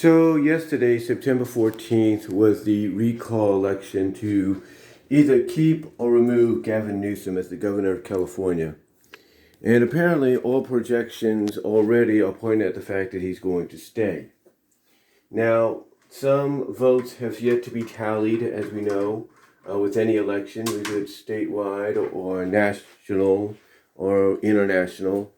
So yesterday, September 14th, was the recall election to either keep or remove Gavin Newsom as the governor of California. And apparently all projections already are pointing at the fact that he's going to stay. Now, some votes have yet to be tallied, as we know, with any election, whether it's statewide or national or international.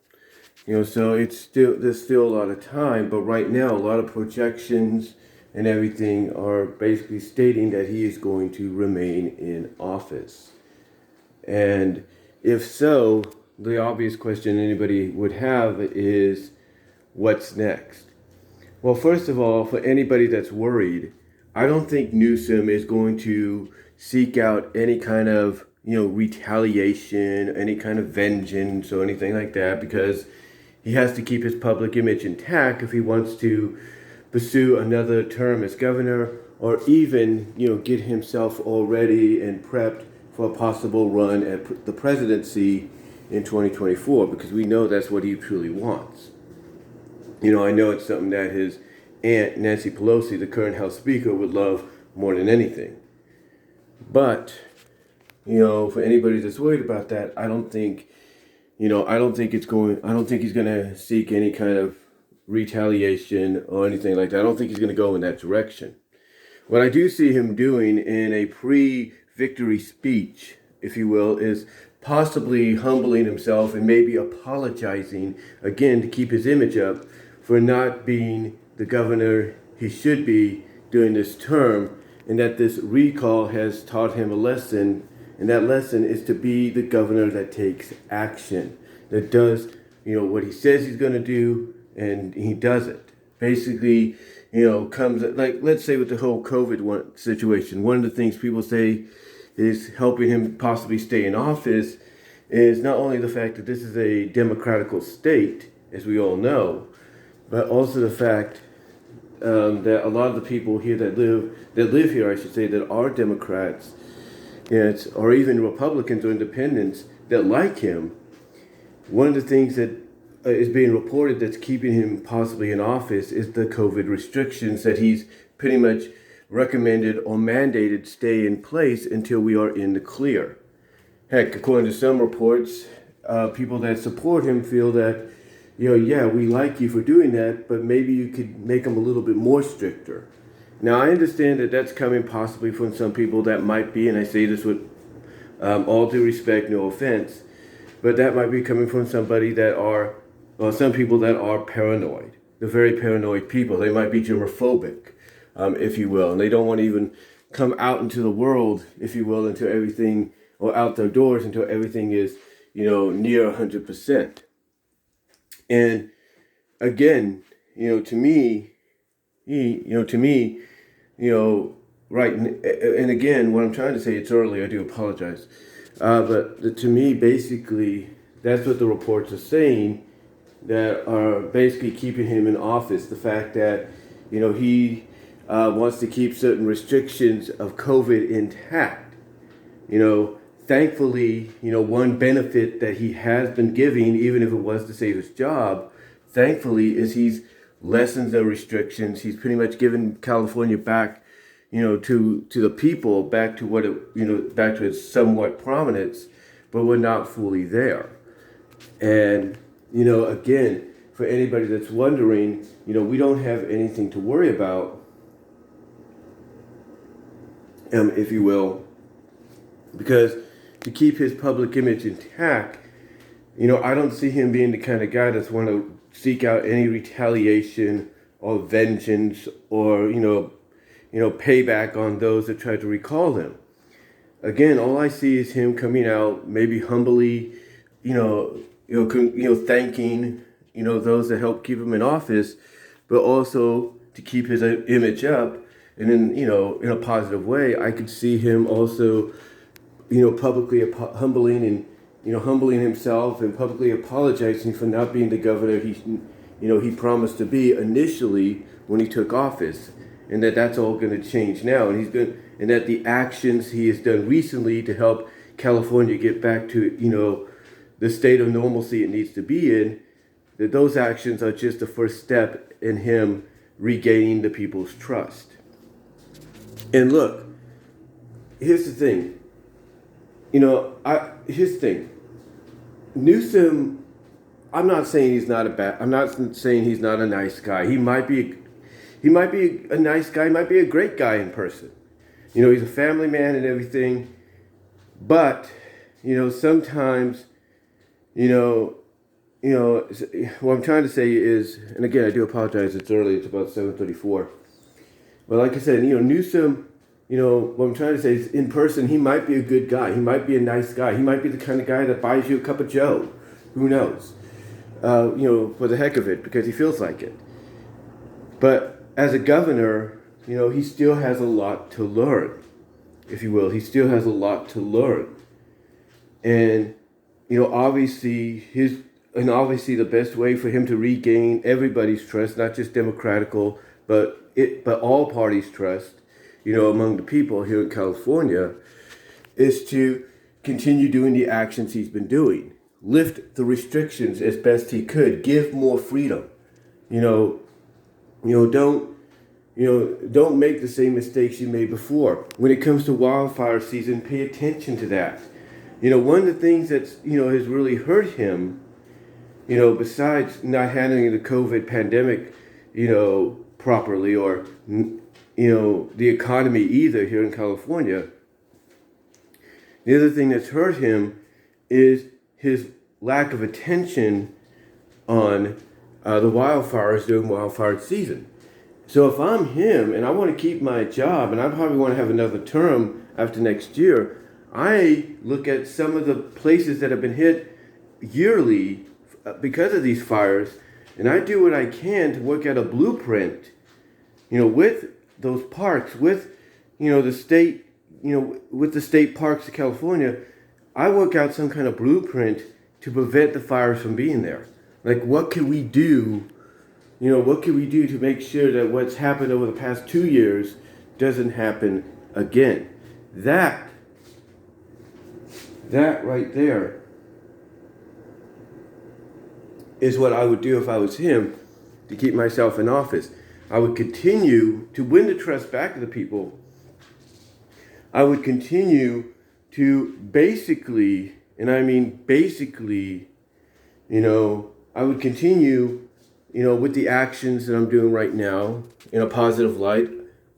So there's still a lot of time, but right now a lot of projections and everything are basically stating that he is going to remain in office. And if so, the obvious question anybody would have is, what's next? Well, first of all, for anybody that's worried, I don't think Newsom is going to seek out any kind of, retaliation, any kind of vengeance or anything like that, because he has to keep his public image intact if he wants to pursue another term as governor, or even, get himself all ready and prepped for a possible run at the presidency in 2024, because we know that's what he truly wants. I know it's something that his aunt, Nancy Pelosi, the current House Speaker, would love more than anything. But, for anybody that's worried about that, I don't think he's going to seek any kind of retaliation or anything like that. I don't think he's going to go in that direction. What I do see him doing in a pre-victory speech, if you will, is possibly humbling himself and maybe apologizing again to keep his image up for not being the governor he should be during this term, and that this recall has taught him a lesson. And that lesson is to be the governor that takes action, that does, what he says he's going to do, and he does it. Basically, comes, like, let's say with the whole COVID situation, one of the things people say is helping him possibly stay in office is not only the fact that this is a democratical state, as we all know, but also the fact that a lot of the people here that live here, I should say, that are Democrats, or even Republicans or independents that like him, one of the things that is being reported that's keeping him possibly in office is the COVID restrictions that he's pretty much recommended or mandated stay in place until we are in the clear. Heck, according to some reports, people that support him feel that, yeah, we like you for doing that, but maybe you could make them a little bit more stricter. Now, I understand that that's coming possibly from some people that might be, and I say this with all due respect, no offense, but that might be coming from some people that are paranoid. They're very paranoid people. They might be germophobic, if you will, and they don't want to even come out into the world, if you will, until everything, or out their doors until everything is, near 100%. And again, to me, right, and again, what I'm trying to say, it's early, I do apologize, but to me, basically, that's what the reports are saying, that are basically keeping him in office. The fact that, he wants to keep certain restrictions of COVID intact. Thankfully, one benefit that he has been giving, even if it was to save his job, thankfully, is he's lessened the restrictions. He's pretty much given California back, to the people, back to what it, back to its somewhat prominence, but we're not fully there. And, again, for anybody that's wondering, we don't have anything to worry about, if you will, because to keep his public image intact, I don't see him being the kind of guy that's want to seek out any retaliation or vengeance or, payback on those that tried to recall him. Again, all I see is him coming out, maybe humbly, thanking, those that helped keep him in office, but also to keep his image up. And then, in a positive way, I could see him also, publicly humbling himself and publicly apologizing for not being the governor he promised to be initially when he took office, and that's all going to change now, and that the actions he has done recently to help California get back to the state of normalcy it needs to be in, that those actions are just the first step in him regaining the people's trust. And look, here's the thing. Here's the thing. Newsom, I'm not saying he's not a nice guy. He might be a nice guy. He might be a great guy in person. He's a family man and everything. But, sometimes, what I'm trying to say is, and again, I do apologize. It's early. It's about 7:34. But like I said, Newsom, what I'm trying to say is, in person, he might be a good guy. He might be a nice guy. He might be the kind of guy that buys you a cup of Joe. Who knows? For the heck of it, because he feels like it. But as a governor, he still has a lot to learn, if you will. He still has a lot to learn. And, obviously the best way for him to regain everybody's trust, not just Democratical, but all parties' trust, among the people here in California, is to continue doing the actions he's been doing. Lift the restrictions as best he could. Give more freedom. Don't make the same mistakes you made before. When it comes to wildfire season, pay attention to that. One of the things that's, has really hurt him, besides not handling the COVID pandemic, properly, or, the economy either here in California, the other thing that's hurt him is his lack of attention on the wildfires during wildfire season. So if I'm him and I want to keep my job, and I probably want to have another term after next year, I look at some of the places that have been hit yearly because of these fires, and I do what I can to work out a blueprint, with those parks, with, the state, with the state parks of California. I work out some kind of blueprint to prevent the fires from being there. Like, what can we do? What can we do to make sure that what's happened over the past 2 years doesn't happen again? That right there is what I would do if I was him to keep myself in office. I would continue to win the trust back of the people. I would continue to basically, and I mean basically, I would continue, with the actions that I'm doing right now in a positive light.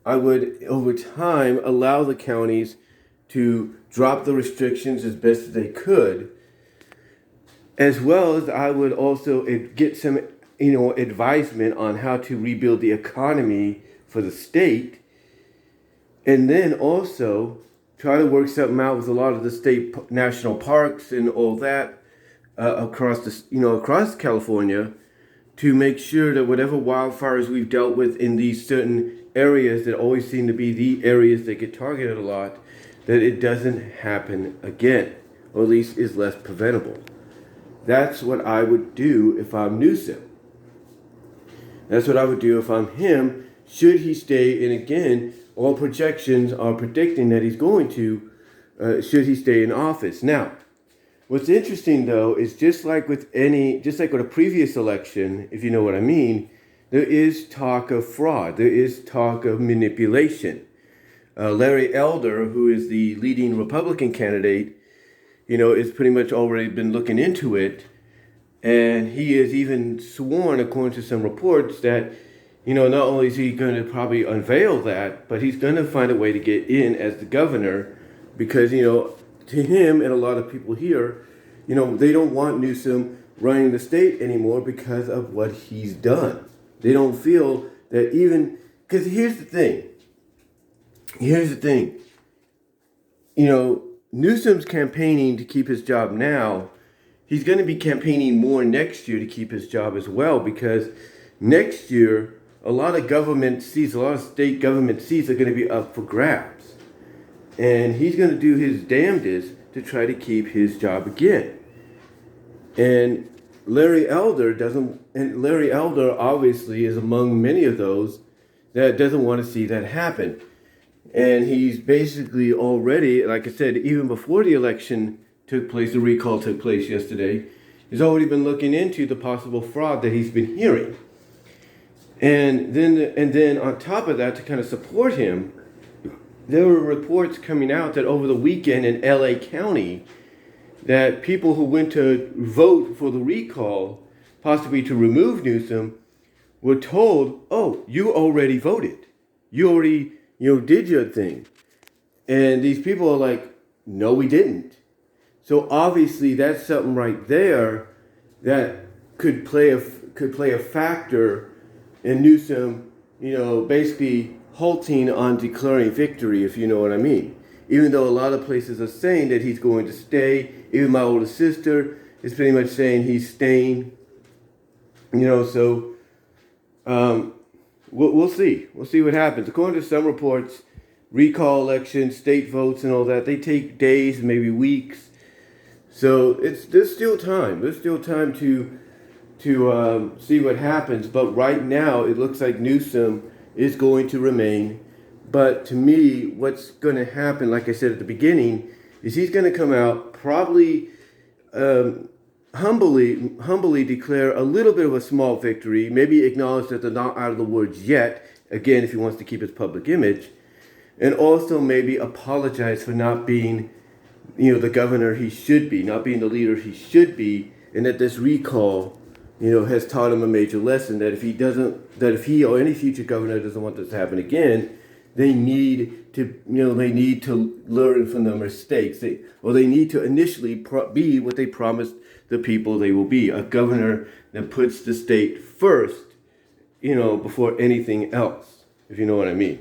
I would, over time, allow the counties to drop the restrictions as best as they could, as well as I would also get some, advisement on how to rebuild the economy for the state, and then also try to work something out with a lot of the state national parks and all that across California, to make sure that whatever wildfires we've dealt with in these certain areas that always seem to be the areas that get targeted a lot, that it doesn't happen again, or at least is less preventable. That's what I would do if I'm Newsom. That's what I would do if I'm him, should he stay. And again, all projections are predicting that he's going to, should he stay in office. Now, what's interesting, though, is just like with a previous election, if you know what I mean, there is talk of fraud. There is talk of manipulation. Larry Elder, who is the leading Republican candidate, is pretty much already been looking into it. And he has even sworn, according to some reports, that, not only is he going to probably unveil that, but he's going to find a way to get in as the governor, because, to him and a lot of people here, they don't want Newsom running the state anymore because of what he's done. They don't feel that even, because here's the thing. Newsom's campaigning to keep his job now. He's going to be campaigning more next year to keep his job as well, because next year, a lot of state government seats are going to be up for grabs. And he's going to do his damnedest to try to keep his job again. And Larry Elder obviously is among many of those that doesn't want to see that happen. And he's basically already, like I said, even before the election took place, the recall took place yesterday, he's already been looking into the possible fraud that he's been hearing. And then on top of that, to kind of support him, there were reports coming out that over the weekend in LA County, that people who went to vote for the recall, possibly to remove Newsom, were told, "Oh, you already voted. You already, did your thing." And these people are like, "No, we didn't." So obviously, that's something right there that could play a factor in Newsom, basically halting on declaring victory, if you know what I mean. Even though a lot of places are saying that he's going to stay, even my older sister is pretty much saying he's staying. So we'll see. We'll see what happens. According to some reports, recall elections, state votes, and all that, they take days, maybe weeks. So there's still time. There's still time to see what happens. But right now, it looks like Newsom is going to remain. But to me, what's going to happen, like I said at the beginning, is he's going to come out, probably humbly declare a little bit of a small victory, maybe acknowledge that they're not out of the woods yet, again, if he wants to keep his public image, and also maybe apologize for not being, the governor he should be, not being the leader he should be, and that this recall, has taught him a major lesson, that if he or any future governor doesn't want this to happen again, they need to learn from their mistakes. They need to initially be what they promised the people they will be, a governor that puts the state first, before anything else, if you know what I mean.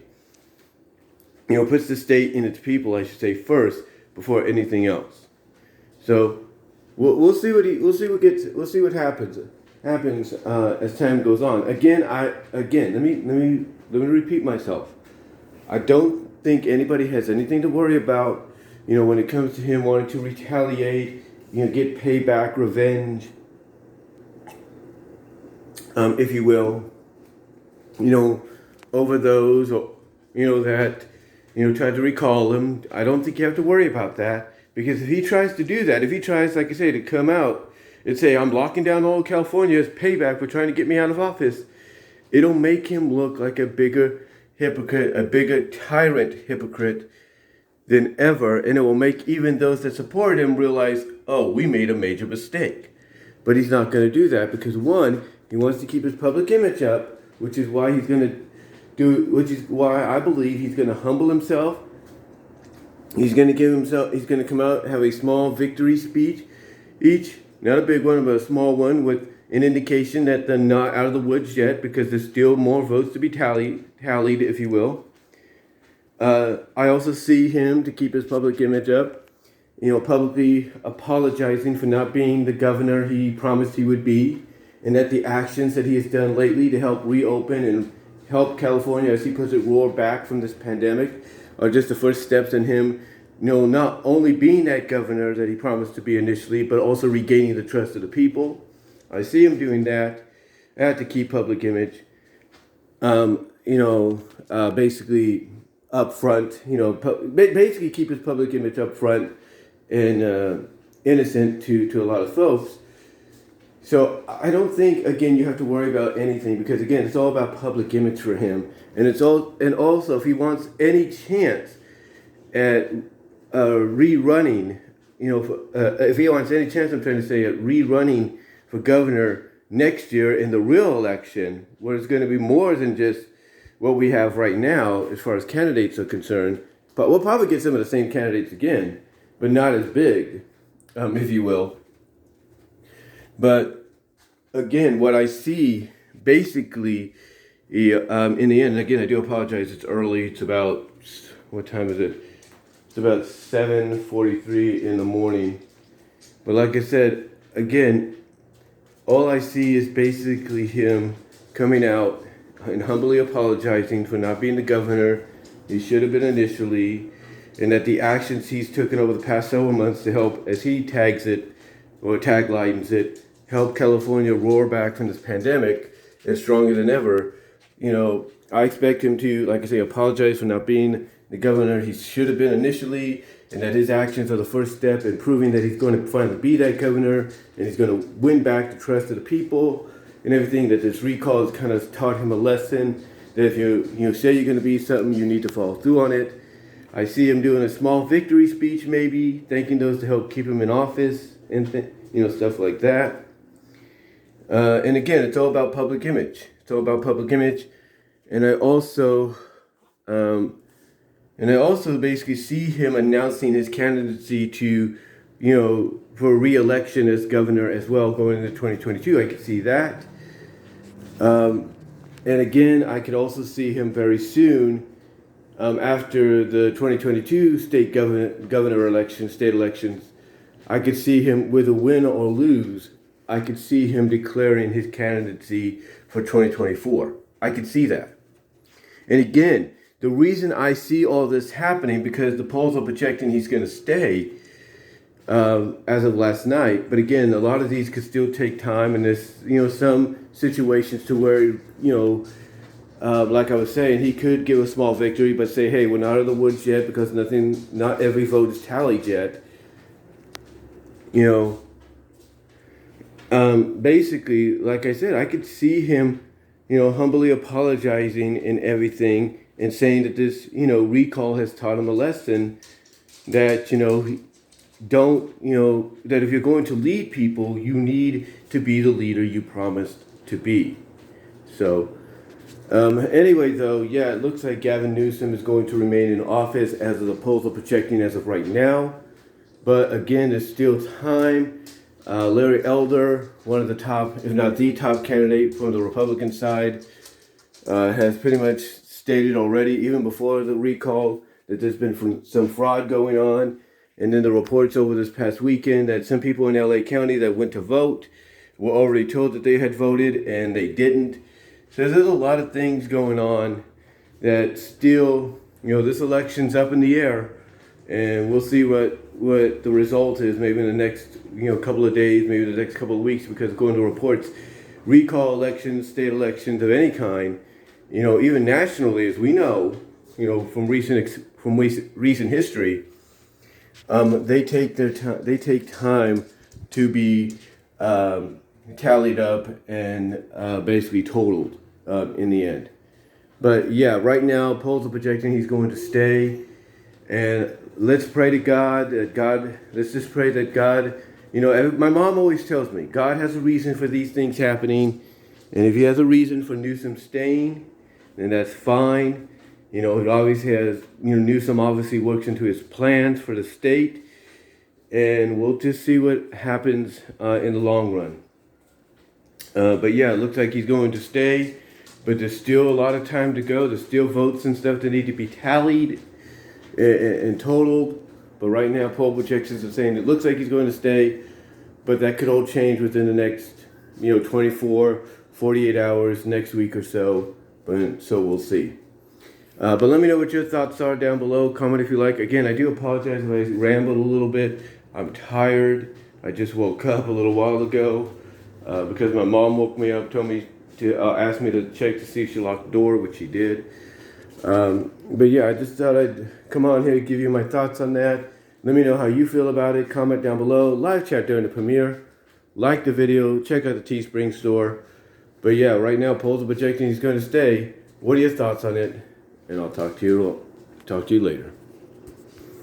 Puts the state and its people, I should say, first before anything else. So we'll see what happens as time goes on. Again, let me repeat myself. I don't think anybody has anything to worry about, when it comes to him wanting to retaliate, get payback, revenge, if you will, over those, that, tried to recall him. I don't think you have to worry about that, because if he tries to do that, if he tries, like I say, to come out and say, "I'm locking down all of California as payback for trying to get me out of office," it'll make him look like a bigger hypocrite, a bigger tyrant hypocrite than ever, and it will make even those that support him realize, "Oh, we made a major mistake." But he's not going to do that, because one, he wants to keep his public image up, which is why I believe he's going to humble himself. He's going to come out, have a small victory speech, not a big one, but a small one, with an indication that they're not out of the woods yet, because there's still more votes to be tallied, if you will. I also see him, to keep his public image up, publicly apologizing for not being the governor he promised he would be, and that the actions that he has done lately to help reopen and help California, as he puts it, roar back from this pandemic, are just the first steps in him, not only being that governor that he promised to be initially, but also regaining the trust of the people. I see him doing that. I have to keep public image, basically up front, basically keep his public image up front and innocent to a lot of folks. So I don't think, again, you have to worry about anything, because, again, it's all about public image for him. And also, if he wants any chance at rerunning, if he wants any chance, I'm trying to say, at rerunning for governor next year in the real election, where it's going to be more than just what we have right now as far as candidates are concerned. But we'll probably get some of the same candidates again, but not as big, if you will. But again, what I see basically in the end, again, I do apologize, it's early. It's about, what time is it? It's about 7:43 in the morning. But like I said, again, all I see is basically him coming out and humbly apologizing for not being the governor he should have been initially, and that the actions he's taken over the past several months to help, as he tags it, or taglines it, help California roar back from this pandemic as stronger than ever. I expect him to, like I say, apologize for not being the governor he should have been initially, and that his actions are the first step in proving that he's going to finally be that governor, and he's going to win back the trust of the people, and everything, that this recall has kind of taught him a lesson, that if you say you're going to be something, you need to follow through on it. I see him doing a small victory speech, maybe thanking those to help keep him in office, and stuff like that. And again, it's all about public image. It's all about public image, and I also basically see him announcing his candidacy to, for re-election as governor as well, going into 2022. I could see that. And again, I could also see him very soon, after the 2022 state governor election, state elections. I could see him, with a win or lose, I could see him declaring his candidacy for 2024. I could see that. And again, the reason I see all this happening, because the polls are projecting he's going to stay, as of last night. But again, a lot of these could still take time, and there's, some situations to where, like I was saying, he could give a small victory, but say, hey, we're not out of the woods yet because not every vote is tallied yet. Basically, like I said, I could see him, humbly apologizing and everything, and saying that this, recall has taught him a lesson, that, that if you're going to lead people, you need to be the leader you promised to be. So, anyway, though, yeah, it looks like Gavin Newsom is going to remain in office as the polls are projecting as of right now. But again, there's still time. Larry Elder, one of the top, if not the top candidate from the Republican side, has pretty much stated already, even before the recall, that there's been some fraud going on. And then the reports over this past weekend that some people in LA County that went to vote were already told that they had voted and they didn't. So there's a lot of things going on that still, this election's up in the air, and we'll see what the result is maybe in the next, couple of days, maybe the next couple of weeks, because according to reports, recall elections, state elections of any kind, even nationally, as we know, from recent history, they take time to be tallied up and basically totaled in the end. But yeah, right now polls are projecting he's going to stay, and let's pray to God let's just pray that God, my mom always tells me God has a reason for these things happening, and if he has a reason for Newsom staying, then that's fine. It obviously has, Newsom obviously works into his plans for the state, and we'll just see what happens in the long run. But yeah, it looks like he's going to stay, but there's still a lot of time to go. There's still votes and stuff that need to be tallied and totaled. But right now, poll projections are saying it looks like he's going to stay, but that could all change within the next, 24, 48 hours, next week or so. But so we'll see. But let me know what your thoughts are down below. Comment if you like. Again, I do apologize if I rambled a little bit. I'm tired. I just woke up a little while ago because my mom woke me up, told me to ask me to check to see if she locked the door, which she did. But yeah, I just thought I'd come on here and give you my thoughts on that. Let me know how you feel about it. Comment down below. Live chat during the premiere. Like the video. Check out the Teespring store. But yeah, right now polls are projecting he's going to stay. What are your thoughts on it? And I'll talk to you later.